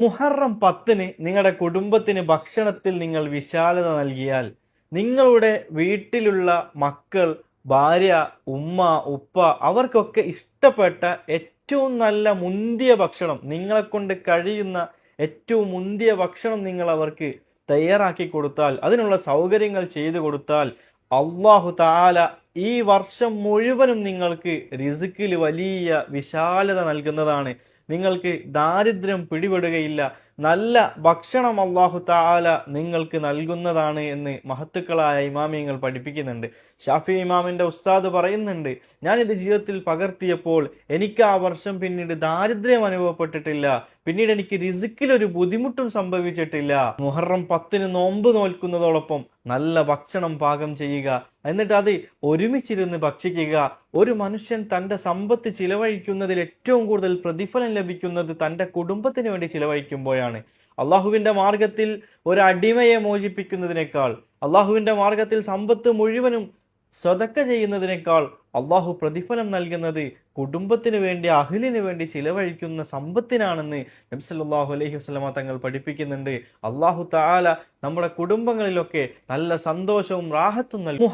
മുഹറം 10-ന് നിങ്ങളുടെ കുടുംബത്തിന് ഭക്ഷണത്തിൽ നിങ്ങൾ വിശാലത നൽകിയാൽ നിങ്ങളുടെ വീട്ടിലുള്ള മക്കൾ, ഭാര്യ, ഉമ്മ, ഉപ്പ അവർക്കൊക്കെ ഇഷ്ടപ്പെട്ട ഏറ്റവും നല്ല മുന്തിയ ഭക്ഷണം, നിങ്ങളെ കൊണ്ട് കഴിയുന്ന ഏറ്റവും മുന്തിയ ഭക്ഷണം നിങ്ങൾ അവർക്ക് തയ്യാറാക്കി കൊടുത്താൽ, അതിനുള്ള സൗകര്യങ്ങൾ ചെയ്തു കൊടുത്താൽ അല്ലാഹു തആല ഈ വർഷം മുഴുവനും നിങ്ങൾക്ക് റിസ്കിൽ വലിയ വിശാലത നൽകുന്നതാണ്. നിങ്ങൾക്ക് ദാരിദ്ര്യം പിടിപെടുകയില്ല. നല്ല ഭക്ഷണം അല്ലാഹു തആല നിങ്ങൾക്ക് നൽകുന്നതാണ് എന്ന് മഹത്തുക്കളായ ഇമാമിയങ്ങൾ പഠിപ്പിക്കുന്നുണ്ട്. ഷാഫി ഇമാമിന്റെ ഉസ്താദ് പറയുന്നുണ്ട്, ഞാനിത് ജീവിതത്തിൽ പകർത്തിയപ്പോൾ എനിക്ക് ആ വർഷം പിന്നീട് ദാരിദ്ര്യം അനുഭവപ്പെട്ടിട്ടില്ല, പിന്നീട് എനിക്ക് റിസ്കിൽ ഒരു ബുദ്ധിമുട്ടും സംഭവിച്ചിട്ടില്ല. മുഹറം 10-ന് നോമ്പ് നോൽക്കുന്നതോടൊപ്പം നല്ല ഭക്ഷണം പാകം ചെയ്യുക, എന്നിട്ട് അത് ഒരുമിച്ചിരുന്ന് ഭക്ഷിക്കുക. ഒരു മനുഷ്യൻ തന്റെ സമ്പത്ത് ചിലവഴിക്കുന്നതിൽ ഏറ്റവും കൂടുതൽ പ്രതിഫലം ലഭിക്കുന്നത് തന്റെ കുടുംബത്തിന് വേണ്ടി ചിലവഴിക്കുമ്പോഴാണ്. അള്ളാഹുവിന്റെ മാർഗത്തിൽ ഒരു അടിമയെ മോചിപ്പിക്കുന്നതിനേക്കാൾ, അള്ളാഹുവിന്റെ മാർഗത്തിൽ സമ്പത്ത് മുഴുവനും സ്വതക്ക ചെയ്യുന്നതിനേക്കാൾ അള്ളാഹു പ്രതിഫലം നൽകുന്നത് കുടുംബത്തിന് വേണ്ടി, അഹ്ലിന് വേണ്ടി ചിലവഴിക്കുന്ന സമ്പത്തിനാണെന്ന് നബി സല്ലല്ലാഹു അലൈഹി വസല്ലമ തങ്ങൾ പഠിപ്പിക്കുന്നുണ്ട്. അള്ളാഹു തആല നമ്മുടെ കുടുംബങ്ങളിലൊക്കെ നല്ല സന്തോഷവും റാഹത്തും നൽകും.